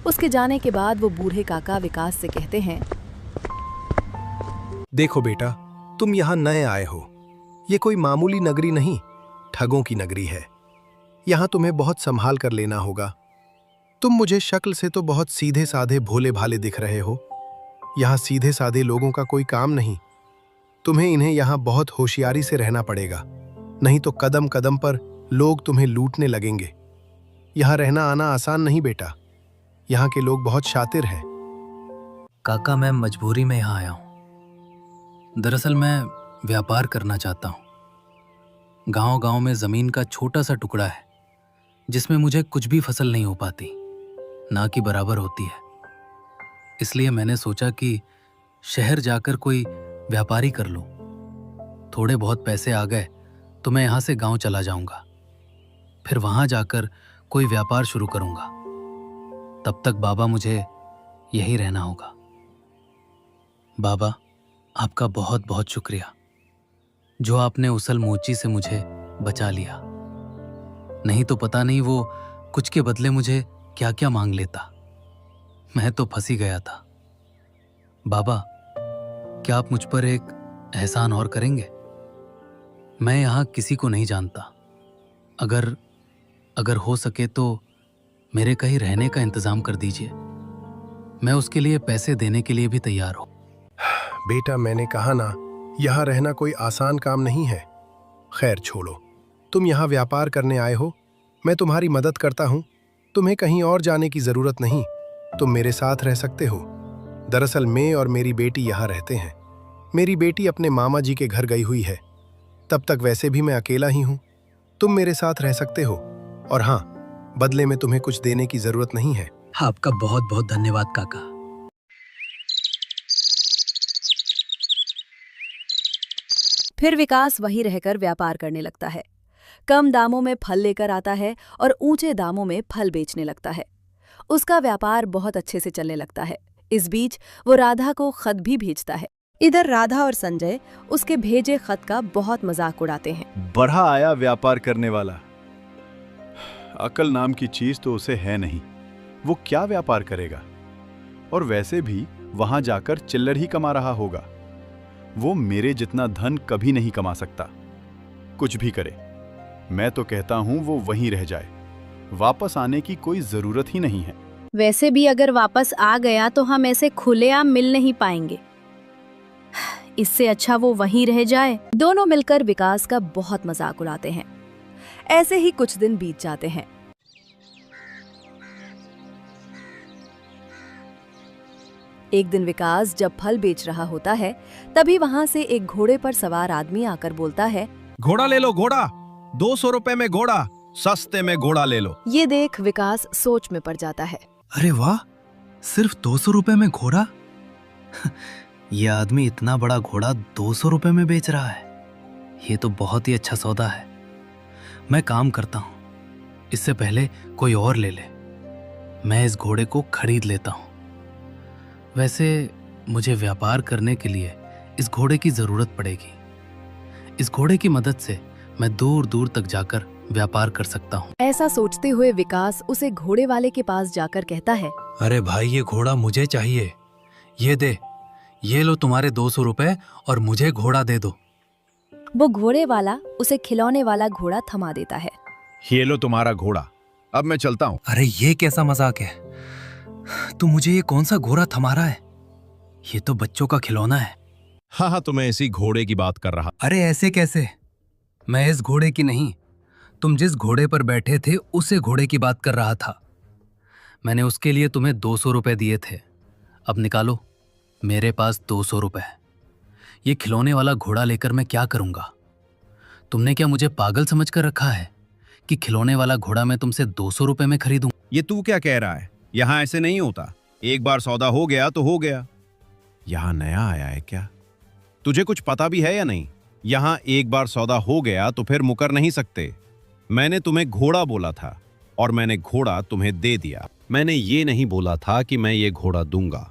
उसके जाने के बाद वो बूढ़े काका विकास से कहते हैं, देखो बेटा, तुम यहाँ नए आए हो। ये कोई मामूली नगरी नहीं, ठगों की नगरी है। यहाँ तुम्हें बहुत संभाल कर लेना होगा। तुम मुझे शक्ल से तो बहुत सीधे साधे भोले भाले दिख रहे हो। यहाँ सीधे साधे लोगों का कोई काम नहीं। तुम्हें इन्हें यहाँ बहुत होशियारी से रहना पड़ेगा, नहीं तो कदम कदम पर लोग तुम्हें लूटने लगेंगे। यहाँ रहना आना आसान नहीं बेटा, यहाँ के लोग बहुत शातिर हैं। काका, मैं मजबूरी में यहाँ आया हूँ। दरअसल मैं व्यापार करना चाहता हूँ। गांव-गांव में जमीन का छोटा सा टुकड़ा है जिसमें मुझे कुछ भी फसल नहीं हो पाती, ना कि बराबर होती है। इसलिए मैंने सोचा कि शहर जाकर कोई व्यापारी कर लूं। थोड़े बहुत पैसे आ गए तो मैं यहाँ से गांव चला जाऊंगा, फिर वहां जाकर कोई व्यापार शुरू करूंगा। तब तक बाबा मुझे यहीं रहना होगा। बाबा, आपका बहुत बहुत शुक्रिया जो आपने उसल मोची से मुझे बचा लिया। नहीं तो पता नहीं वो कुछ के बदले मुझे क्या क्या मांग लेता। मैं तो फंसी गया था। बाबा, क्या आप मुझ पर एक एहसान और करेंगे? मैं यहाँ किसी को नहीं जानता। अगर हो सके तो मेरे कहीं रहने का इंतजाम कर दीजिए। मैं उसके लिए पैसे देने के लिए भी तैयार हूँ। बेटा, मैंने कहा ना, यहाँ रहना कोई आसान काम नहीं है। खैर छोड़ो, तुम यहाँ व्यापार करने आए हो, मैं तुम्हारी मदद करता हूँ। तुम्हें कहीं और जाने की जरूरत नहीं, तुम मेरे साथ रह सकते हो। दरअसल मैं और मेरी बेटी यहाँ रहते हैं। मेरी बेटी अपने मामा जी के घर गई हुई है। तब तक वैसे भी मैं अकेला ही हूँ। तुम मेरे साथ रह सकते हो, और हाँ, बदले में तुम्हें कुछ देने की जरूरत नहीं है। आपका बहुत बहुत धन्यवाद काका। फिर विकास वहीं रहकर व्यापार करने लगता है। कम दामों में फल लेकर आता है और ऊंचे दामों में फल बेचने लगता है। उसका व्यापार बहुत अच्छे से चलने लगता है। इस बीच वो राधा को खत भी भेजता है। इधर राधा और संजय उसके भेजे खत का बहुत मजाक उड़ाते हैं। बढ़ा आया व्यापार करने वाला। अकल नाम की चीज तो उसे है नहीं, वो क्या व्यापार करेगा? और वैसे भी वहां जाकर चिल्लर ही कमा रहा होगा। वो मेरे जितना धन कभी नहीं कमा सकता। कुछ भी करे, मैं तो कहता हूं वो वहीं रह जाए। वापस आने की कोई जरूरत ही नहीं है। वैसे भी अगर वापस आ गया तो हम ऐसे खुलेआम मिल नहीं पाएंगे। इससे अच्छा वो वहीं रह जाए। दोनों मिलकर विकास का बहुत मजाक उड़ाते हैं। ऐसे ही कुछ दिन बीत जाते हैं। एक दिन विकास जब फल बेच रहा होता है, तभी वहां से एक घोड़े पर सवार आदमी आकर बोलता है, घोड़ा ले लो, घोड़ा 200 रुपए में घोड़ा, सस्ते में घोड़ा ले लो। ये देख विकास सोच में पड़ जाता है। अरे वाह, सिर्फ 200 रुपए में घोड़ा? यह आदमी इतना बड़ा घोड़ा 200 रुपए में बेच रहा है। ये तो बहुत ही अच्छा सौदा है। मैं काम करता हूँ, इससे पहले कोई और ले ले। मैं इस घोड़े को खरीद लेता हूँ। वैसे मुझे व्यापार करने के लिए इस घोड़े की जरूरत पड़ेगी। इस घोड़े की मदद से मैं दूर दूर तक जाकर व्यापार कर सकता हूँ। ऐसा सोचते हुए विकास उसे घोड़े वाले के पास जाकर कहता है, अरे भाई, ये घोड़ा मुझे चाहिए। ये लो तुम्हारे 200 रुपए और मुझे घोड़ा दे दो। वो घोड़े वाला उसे खिलौने वाला घोड़ा थमा देता है। ये लो तुम्हारा घोड़ा, अब मैं चलता हूँ। अरे ये कैसा मजाक है? तू मुझे ये कौन सा घोड़ा थमा रहा है? ये तो बच्चों का खिलौना है। हाँ, तो मैं इसी घोड़े की बात कर रहा। अरे ऐसे कैसे? मैं इस घोड़े की नहीं, तुम जिस घोड़े पर बैठे थे उसे घोड़े की बात कर रहा था। मैंने उसके लिए तुम्हें 200 रुपए दिए थे। अब निकालो, मेरे पास 200 रुपए है। ये खिलौने वाला घोड़ा लेकर मैं क्या करूंगा? तुमने क्या मुझे पागल समझ कर रखा है कि खिलौने वाला घोड़ा मैं तुमसे 200 रुपए में खरीदूं? ये तू क्या कह रहा है? यहाँ ऐसे नहीं होता। एक बार सौदा हो गया तो हो गया। यहाँ नया आया है क्या? तुझे कुछ पता भी है या नहीं? यहाँ एक बार सौदा हो गया तो फिर मुकर नहीं सकते। मैंने तुम्हें घोड़ा बोला था और मैंने घोड़ा तुम्हें दे दिया। मैंने ये नहीं बोला था कि मैं ये घोड़ा दूंगा।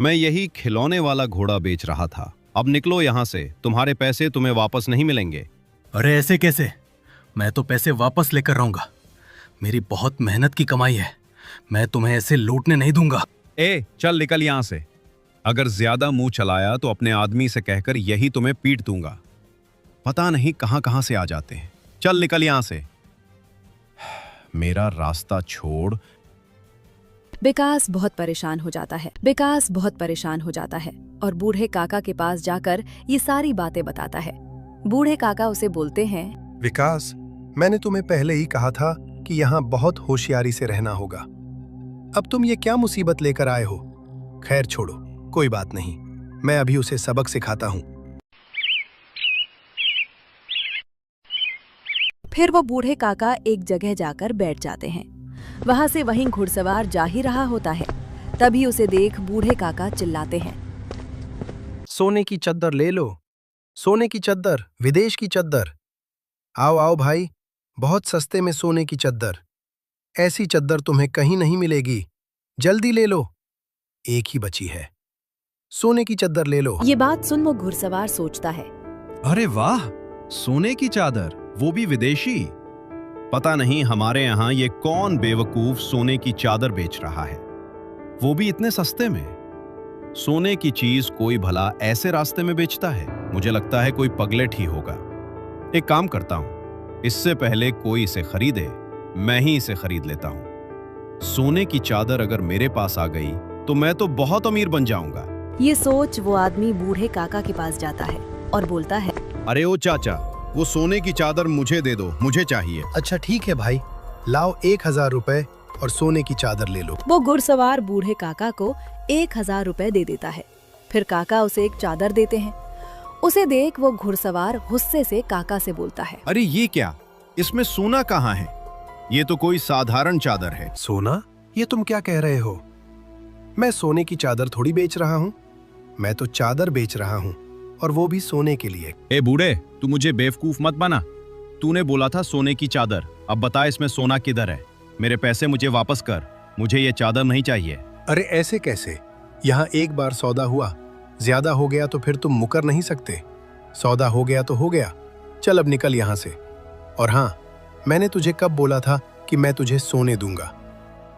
मैं यही खिलौने वाला घोड़ा बेच रहा था। अब निकलो यहाँ से, तुम्हारे पैसे तुम्हें वापस नहीं मिलेंगे। अरे ऐसे कैसे? मैं तो पैसे वापस लेकर रहूंगा। मेरी बहुत मेहनत की कमाई है, मैं तुम्हें ऐसे लूटने नहीं दूंगा। ए, चल निकल यहाँ से। अगर ज्यादा मुंह चलाया तो अपने आदमी से कहकर यही तुम्हें पीट दूंगा। पता नहीं कहां कहां से आ जाते हैं। चल निकल यहां से। मेरा रास्ता छोड़। विकास बहुत परेशान हो जाता है और बूढ़े काका के पास जाकर ये सारी बातें बताता है। बूढ़े काका उसे बोलते हैं, विकास, मैंने तुम्हें पहले ही कहा था कि यहाँ बहुत होशियारी से रहना होगा। अब तुम ये क्या मुसीबत लेकर आए हो? खैर छोड़ो, कोई बात नहीं, मैं अभी उसे सबक सिखाता हूँ। फिर वो बूढ़े काका एक जगह जाकर बैठ जाते हैं। वहां से वहीं घुड़सवार जा ही रहा होता है। तभी उसे देख बूढ़े काका चिल्लाते हैं, सोने की चद्दर ले लो, सोने की चद्दर, विदेश की चद्दर। आओ आओ भाई, बहुत सस्ते में सोने की चद्दर। ऐसी चद्दर तुम्हें कहीं नहीं मिलेगी, जल्दी ले लो, एक ही बची है, सोने की चद्दर ले लो। ये बात सुन वो घुड़सवार सोचता है, अरे वाह, सोने की चादर, वो भी विदेशी। पता नहीं हमारे यहाँ ये कौन बेवकूफ सोने की चादर बेच रहा है, वो भी इतने सस्ते में। सोने की चीज कोई भला ऐसे रास्ते में बेचता है? मुझे लगता है कोई पगलेट ही होगा। एक काम करता हूं, इससे पहले कोई इसे खरीदे, मैं ही इसे खरीद लेता हूं। सोने की चादर अगर मेरे पास आ गई तो मैं तो बहुत अमीर बन जाऊंगा। ये सोच वो आदमी बूढ़े काका के पास जाता है और बोलता है, अरे ओ चाचा, वो सोने की चादर मुझे दे दो, मुझे चाहिए। अच्छा ठीक है भाई, लाओ 1000 रुपए और सोने की चादर ले लो। वो घुड़सवार बूढ़े काका को 1000 रुपए दे देता है। फिर काका उसे एक चादर देते हैं। उसे देख वो घुड़सवार गुस्से से काका से बोलता है, अरे ये क्या, इसमें सोना कहाँ है? ये तो कोई साधारण चादर है। सोना? ये तुम क्या कह रहे हो? मैं सोने की चादर थोड़ी बेच रहा हूँ, मैं तो चादर बेच रहा हूँ, और वो भी सोने के लिए। ए बूढ़े, तू मुझे बेवकूफ मत बना। तूने बोला था सोने की चादर, अब बता इसमें सोना किधर है? मेरे पैसे मुझे वापस कर, मुझे ये चादर नहीं चाहिए। अरे ऐसे कैसे? यहाँ एक बार सौदा हुआ, ज्यादा हो गया तो फिर तुम मुकर नहीं सकते। सौदा हो गया तो हो गया, चल अब निकल यहाँ से। और हाँ, मैंने तुझे कब बोला था कि मैं तुझे सोने दूंगा?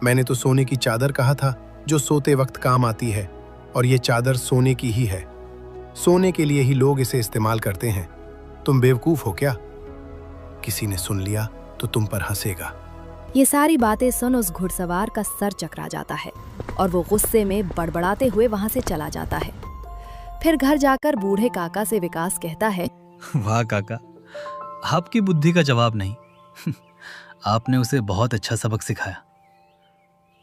मैंने तो सोने की चादर कहा था, जो सोते वक्त काम आती है, और ये चादर सोने की ही है। सोने के लिए ही लोग इसे इस्तेमाल करते हैं। तुम बेवकूफ हो क्या? किसी ने सुन लिया तो तुम पर हंसेगा। ये सारी बातें सुन उस घुड़सवार का सर चकरा जाता है और वो गुस्से में बड़बड़ाते हुए वहां से चला जाता है। फिर घर जाकर बूढ़े काका से विकास कहता है, वाह काका, आपकी बुद्धि का जवाब नहीं। आपने उसे बहुत अच्छा सबक सिखाया।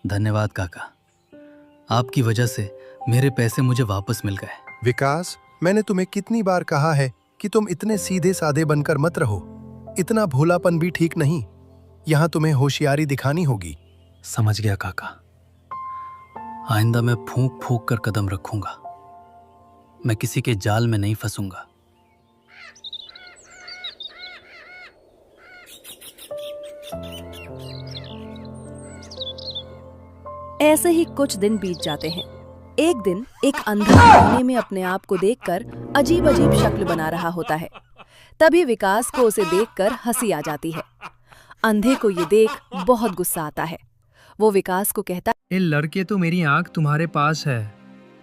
धन्यवाद काका, आपकी वजह से मेरे पैसे मुझे वापस मिल गए। विकास, मैंने तुम्हें कितनी बार कहा है कि तुम इतने सीधे साधे बनकर मत रहो। इतना भोलापन भी ठीक नहीं। यहाँ तुम्हें होशियारी दिखानी होगी। समझ गया काका, आइंदा मैं फूंक फूंक कर कदम रखूंगा। मैं किसी के जाल में नहीं फंसूंगा। ऐसे ही कुछ दिन बीत जाते हैं। एक दिन एक अंधा आईने में अपने आप को देखकर अजीब अजीब शक्ल बना रहा होता है। तभी विकास को उसे देखकर हंसी आ जाती है। अंधे को ये देख बहुत गुस्सा आता है। वो विकास को कहता है, ए लड़के, तो मेरी आंख तुम्हारे पास है,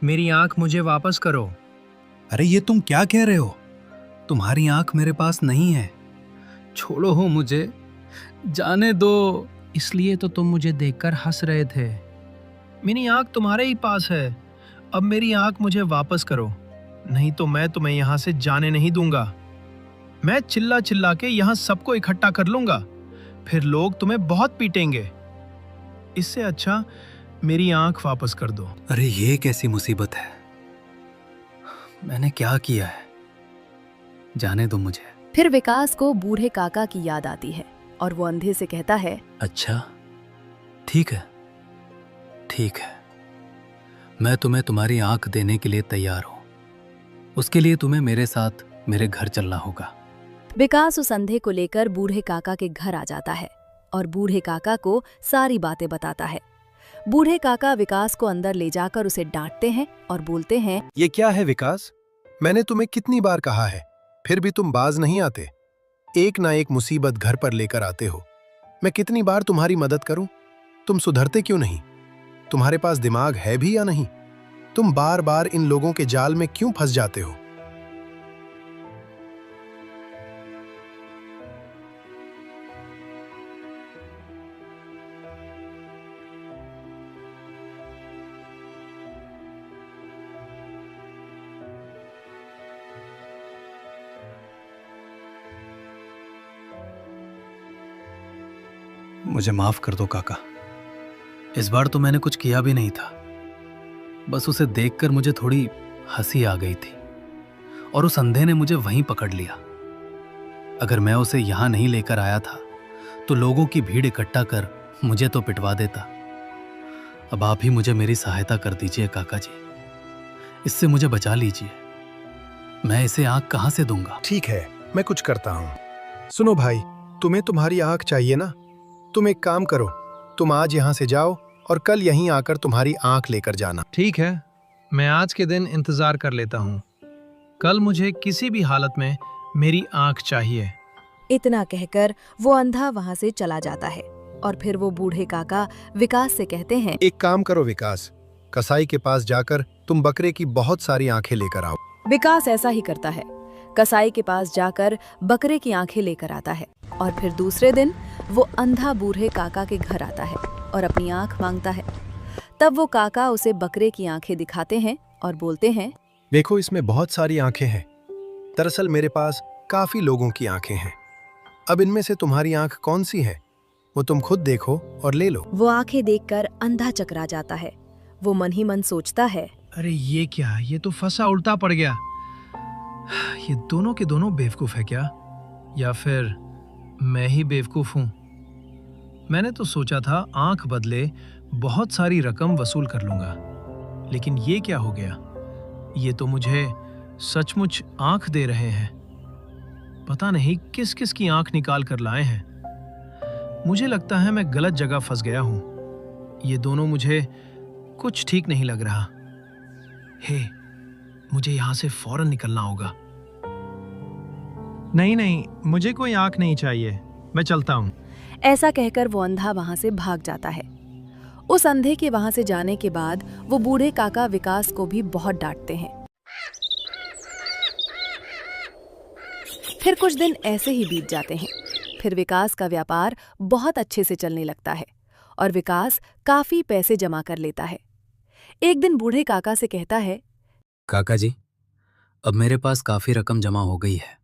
मेरी आंख मुझे वापस करो। अरे ये तुम क्या कह रहे हो? तुम्हारी आंख मेरे पास नहीं है। छोड़ो हो मुझे, जाने दो। इसलिए तो तुम मुझे देखकर हंस रहे थे। मेरी आंख तुम्हारे ही पास है। अब मेरी आंख मुझे वापस करो, नहीं तो मैं तुम्हें यहाँ से जाने नहीं दूंगा। मैं चिल्ला चिल्ला के यहाँ सबको इकट्ठा कर लूंगा, फिर लोग तुम्हें बहुत पीटेंगे। इससे अच्छा मेरी आंख वापस कर दो। अरे ये कैसी मुसीबत है? मैंने क्या किया है? जाने दो मुझे। फिर विकास को बूढ़े काका की याद आती है और वो अंधे से कहता है, अच्छा ठीक है, ठीक है, मैं तुम्हें तुम्हारी आंख देने के लिए तैयार हूं। उसके लिए तुम्हें मेरे साथ मेरे घर चलना होगा। विकास उस अंधे को लेकर बूढ़े काका के घर आ जाता है और बूढ़े काका को सारी बातें बताता है। बूढ़े काका विकास को अंदर ले जाकर उसे डांटते हैं और बोलते हैं, ये क्या है विकास? मैंने तुम्हें कितनी बार कहा है, फिर भी तुम बाज नहीं आते। एक ना एक मुसीबत घर पर लेकर आते हो। मैं कितनी बार तुम्हारी मदद करूं, तुम सुधरते क्यों नहीं? तुम्हारे पास दिमाग है भी या नहीं? तुम बार बार इन लोगों के जाल में क्यों फंस जाते हो? मुझे माफ कर दो काका। इस बार तो मैंने कुछ किया भी नहीं था, बस उसे देखकर मुझे थोड़ी हंसी आ गई थी और उस अंधे ने मुझे वहीं पकड़ लिया। अगर मैं उसे यहां नहीं लेकर आया था तो लोगों की भीड़ इकट्ठा कर मुझे तो पिटवा देता। अब आप ही मुझे मेरी सहायता कर दीजिए काका जी, इससे मुझे बचा लीजिए। मैं इसे आंख कहां से दूंगा? ठीक है, मैं कुछ करता हूं। सुनो भाई, तुम्हें तुम्हारी आंख चाहिए ना? तुम एक काम करो, तुम आज यहाँ से जाओ और कल यहीं आकर तुम्हारी आंख लेकर जाना। ठीक है, मैं आज के दिन इंतजार कर लेता हूँ। कल मुझे किसी भी हालत में मेरी आंख चाहिए। इतना कहकर वो अंधा वहां से चला जाता है और फिर वो बूढ़े काका विकास से कहते हैं, एक काम करो विकास, कसाई के पास जाकर तुम बकरे की बहुत सारी आंखें लेकर आओ। विकास ऐसा ही करता है। कसाई के पास जाकर बकरे की आंखें लेकर आता है और फिर दूसरे दिन वो अंधा बूढ़े काका के घर आता है और अपनी आंख मांगता है। तब वो काका उसे बकरे की आंखें दिखाते हैं और बोलते हैं, देखो इसमें बहुत सारी आंखें हैं। दरअसल मेरे पास काफी लोगों की आंखें हैं। अब इनमें से तुम्हारी आंख कौन सी है, वो तुम खुद देखो और ले लो। वो आंखें देखकर अंधा चकरा जाता है। वो मन ही मन सोचता है, अरे ये क्या, ये तो फंसा उल्टा पड़ गया। ये दोनों के दोनों बेवकूफ है क्या, या फिर मैं ही बेवकूफ हूं? मैंने तो सोचा था आंख बदले बहुत सारी रकम वसूल कर लूंगा, लेकिन ये क्या हो गया? ये तो मुझे सचमुच आंख दे रहे हैं। पता नहीं किस किस की आंख निकाल कर लाए हैं। मुझे लगता है मैं गलत जगह फंस गया हूं। ये दोनों मुझे कुछ ठीक नहीं लग रहा। हे, मुझे यहां से फौरन निकलना होगा। नहीं नहीं, मुझे कोई आंख नहीं चाहिए, मैं चलता हूं। ऐसा कहकर वो अंधा वहां से भाग जाता है। उस अंधे के वहां से जाने के बाद वो बूढ़े काका विकास को भी बहुत डांटते हैं। फिर कुछ दिन ऐसे ही बीत जाते हैं। फिर विकास का व्यापार बहुत अच्छे से चलने लगता है और विकास काफी पैसे जमा कर लेता है। एक दिन बूढ़े काका से कहता है, काका जी, अब मेरे पास काफी रकम जमा हो गई है।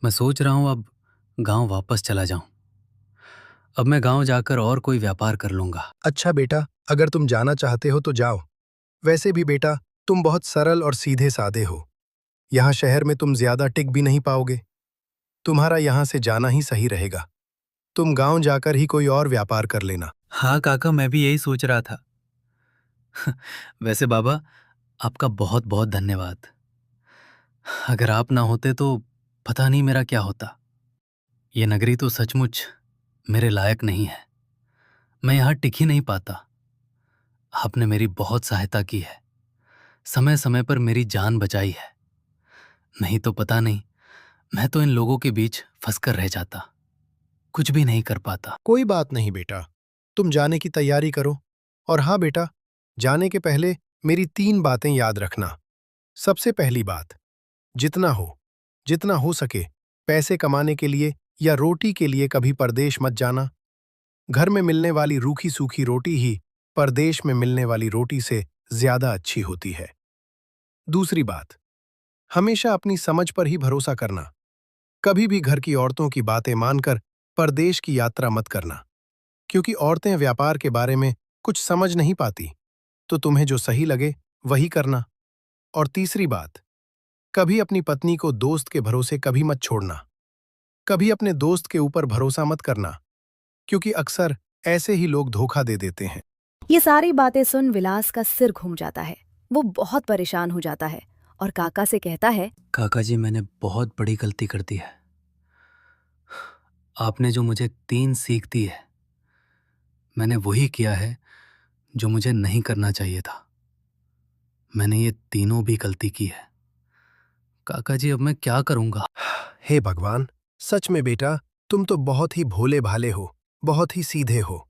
मैं सोच रहा हूं अब गांव वापस चला जाऊं। अब मैं गांव जाकर और कोई व्यापार कर लूंगा। अच्छा बेटा, अगर तुम जाना चाहते हो तो जाओ। वैसे भी बेटा, तुम बहुत सरल और सीधे साधे हो। यहाँ शहर में तुम ज्यादा टिक भी नहीं पाओगे। तुम्हारा यहाँ से जाना ही सही रहेगा। तुम गांव जाकर ही कोई और व्यापार कर लेना। हाँ काका, मैं भी यही सोच रहा था। वैसे बाबा, आपका बहुत बहुत धन्यवाद। अगर आप ना होते तो पता नहीं मेरा क्या होता। ये नगरी तो सचमुच मेरे लायक नहीं है। मैं यहाँ टिक ही नहीं पाता। आपने मेरी बहुत सहायता की है, समय समय पर मेरी जान बचाई है। नहीं तो पता नहीं, मैं तो इन लोगों के बीच फंसकर रह जाता, कुछ भी नहीं कर पाता। कोई बात नहीं बेटा, तुम जाने की तैयारी करो। और हाँ बेटा, जाने के पहले मेरी 3 बातें याद रखना। सबसे पहली बात, जितना हो जितना हो सके पैसे कमाने के लिए या रोटी के लिए कभी परदेश मत जाना। घर में मिलने वाली रूखी सूखी रोटी ही परदेश में मिलने वाली रोटी से ज्यादा अच्छी होती है। दूसरी बात, हमेशा अपनी समझ पर ही भरोसा करना। कभी भी घर की औरतों की बातें मानकर परदेश की यात्रा मत करना, क्योंकि औरतें व्यापार के बारे में कुछ समझ नहीं पाती, तो तुम्हें जो सही लगे वही करना। और तीसरी बात, कभी अपनी पत्नी को दोस्त के भरोसे कभी मत छोड़ना। कभी अपने दोस्त के ऊपर भरोसा मत करना, क्योंकि अक्सर ऐसे ही लोग धोखा दे देते हैं। ये सारी बातें सुन विलास का सिर घूम जाता है। वो बहुत परेशान हो जाता है और काका से कहता है, काका जी, मैंने बहुत बड़ी गलती कर दी है। आपने जो मुझे 3 सीख दी है, मैंने वही किया है जो मुझे नहीं करना चाहिए था। मैंने ये तीनों भी गलती की है। काका जी, अब मैं क्या करूंगा? हे भगवान, सच में बेटा, तुम तो बहुत ही भोले भाले हो, बहुत ही सीधे हो।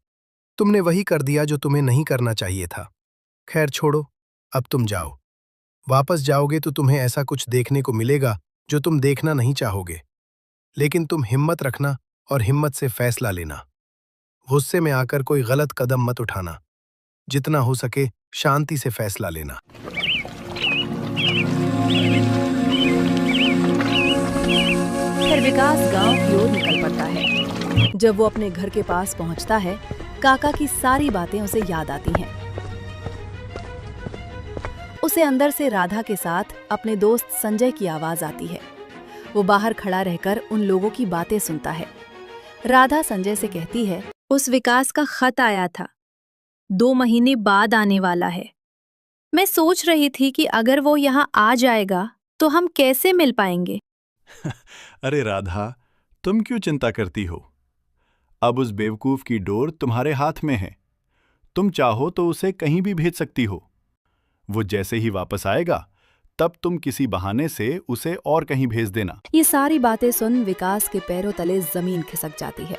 तुमने वही कर दिया जो तुम्हें नहीं करना चाहिए था। खैर छोड़ो, अब तुम जाओ। वापस जाओगे तो तुम्हें ऐसा कुछ देखने को मिलेगा जो तुम देखना नहीं चाहोगे। लेकिन तुम हिम्मत रखना और हिम्मत से फैसला लेना। गुस्से में आकर कोई गलत कदम मत उठाना। जितना हो सके शांति से फैसला लेना। फिर विकास गांव की ओर निकल पड़ता है। जब वो अपने घर के पास पहुंचता है, काका की सारी बातें उसे याद आती हैं। उसे अंदर से राधा के साथ अपने दोस्त संजय की आवाज आती है। वो बाहर खड़ा रहकर उन लोगों की बातें सुनता है। राधा संजय से कहती है, उस विकास का खत आया था, 2 महीने बाद आने वाला है। मैं सोच रही थी कि अगर वो यहाँ आ जाएगा तो हम कैसे मिल पाएंगे। अरे राधा, तुम क्यों चिंता करती हो? अब उस बेवकूफ की डोर तुम्हारे हाथ में है। तुम चाहो तो उसे कहीं भी भेज सकती हो। वो जैसे ही वापस आएगा, तब तुम किसी बहाने से उसे और कहीं भेज देना। ये सारी बातें सुन विकास के पैरों तले जमीन खिसक जाती है।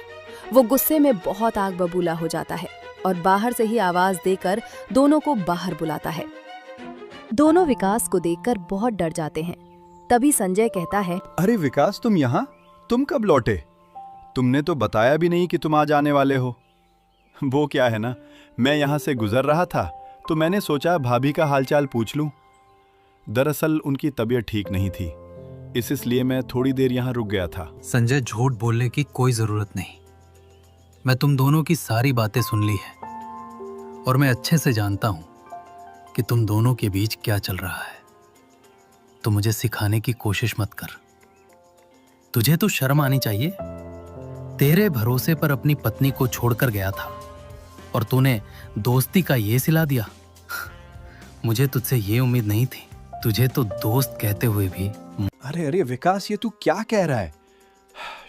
वो गुस्से में बहुत आग बबूला हो जाता है और बाहर से ही आवाज देकर दोनों को बाहर बुलाता है। दोनों विकास को देखकर बहुत डर जाते हैं। तभी संजय कहता है, अरे विकास, तुम यहाँ? तुम कब लौटे? तुमने तो बताया भी नहीं कि तुम आज आने वाले हो। वो क्या है ना, मैं यहाँ से गुजर रहा था तो मैंने सोचा भाभी का हालचाल पूछ लूं। दरअसल उनकी तबीयत ठीक नहीं थी, इसलिए मैं थोड़ी देर यहाँ रुक गया था। संजय, झूठ बोलने की कोई जरूरत नहीं। मैं तुम दोनों की सारी बातें सुन ली है और मैं अच्छे से जानता हूं कि तुम दोनों के बीच क्या चल रहा है। तो मुझे सिखाने की कोशिश मत कर। तुझे तो शर्म आनी चाहिए। तेरे भरोसे पर अपनी पत्नी को छोड़कर गया था और तूने दोस्ती का ये सिला दिया। मुझे तुझसे ये उम्मीद नहीं थी। तुझे तो दोस्त कहते हुए भी। अरे अरे विकास, ये तू क्या कह रहा है?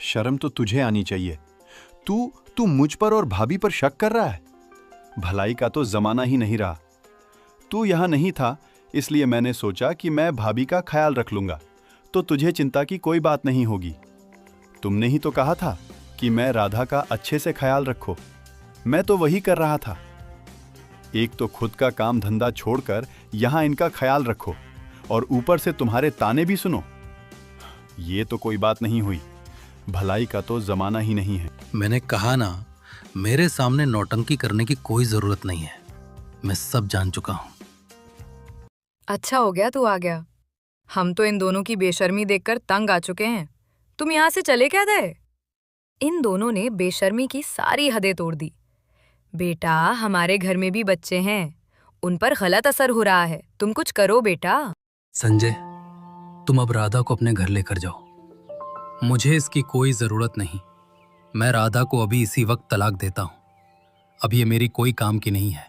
शर्म तो तुझे आनी चाहिए। तू मुझ पर और भाभी पर शक कर रहा है। भलाई का तो जमाना ही नहीं रहा। तू यहाँ नहीं था, इसलिए मैंने सोचा कि मैं भाभी का ख्याल रख लूंगा, तो तुझे चिंता की कोई बात नहीं होगी। तुमने ही तो कहा था कि मैं राधा का अच्छे से ख्याल रखो। मैं तो वही कर रहा था। एक तो खुद का काम धंधा छोड़कर यहाँ इनका ख्याल रखो और ऊपर से तुम्हारे ताने भी सुनो। ये तो कोई बात नहीं हुई। भलाई का तो जमाना ही नहीं है। मैंने कहा ना, मेरे सामने नौटंकी करने की कोई जरूरत नहीं है। मैं सब जान चुका हूं। अच्छा हो गया तू आ गया। हम तो इन दोनों की बेशर्मी देखकर तंग आ चुके हैं। तुम यहाँ से चले क्या गए? इन दोनों ने बेशर्मी की सारी हदें तोड़ दी। बेटा, हमारे घर में भी बच्चे हैं, उन पर गलत असर हो रहा है। तुम कुछ करो बेटा। संजय, तुम अब राधा को अपने घर लेकर जाओ। मुझे इसकी कोई जरूरत नहीं। मैं राधा को अभी इसी वक्त तलाक देता हूं। अब ये मेरी कोई काम की नहीं है।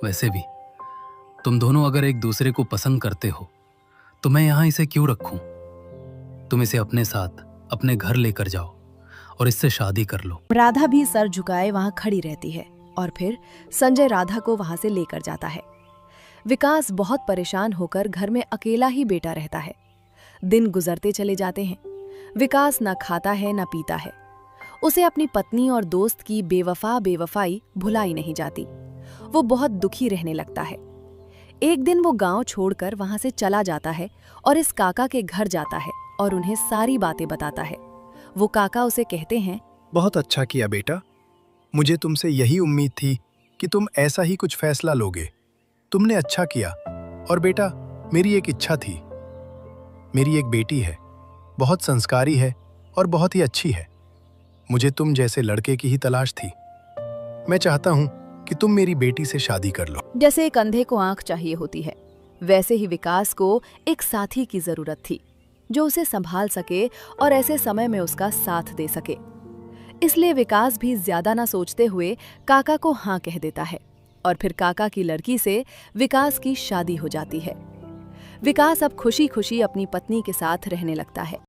वैसे भी तुम दोनों अगर एक दूसरे को पसंद करते हो तो मैं यहां इसे क्यों रखूं? तुम इसे अपने साथ अपने घर लेकर जाओ और इससे शादी कर लो। राधा भी सर झुकाए वहां खड़ी रहती है और फिर संजय राधा को वहां से लेकर जाता है। विकास बहुत परेशान होकर घर में अकेला ही बेटा रहता है। दिन गुजरते चले जाते हैं। विकास न खाता है न पीता है। उसे अपनी पत्नी और दोस्त की बेवफाई भुलाई नहीं जाती। वो बहुत दुखी रहने लगता है। एक दिन वो गांव छोड़कर वहां से चला जाता है और इस काका के घर जाता है और उन्हें सारी बातें बताता है। वो काका उसे कहते हैं, बहुत अच्छा किया बेटा, मुझे तुमसे यही उम्मीद थी कि तुम ऐसा ही कुछ फैसला लोगे। तुमने अच्छा किया। और बेटा, मेरी एक इच्छा थी। मेरी एक बेटी है, बहुत संस्कारी है और बहुत ही अच्छी है। मुझे तुम जैसे लड़के की ही तलाश थी। मैं चाहता हूं कि तुम मेरी बेटी से शादी कर लो। जैसे एक अंधे को आंख चाहिए होती है, वैसे ही विकास को एक साथी की जरूरत थी जो उसे संभाल सके और ऐसे समय में उसका साथ दे सके। इसलिए विकास भी ज्यादा ना सोचते हुए काका को हाँ कह देता है और फिर काका की लड़की से विकास की शादी हो जाती है। विकास अब खुशी खुशी अपनी पत्नी के साथ रहने लगता है।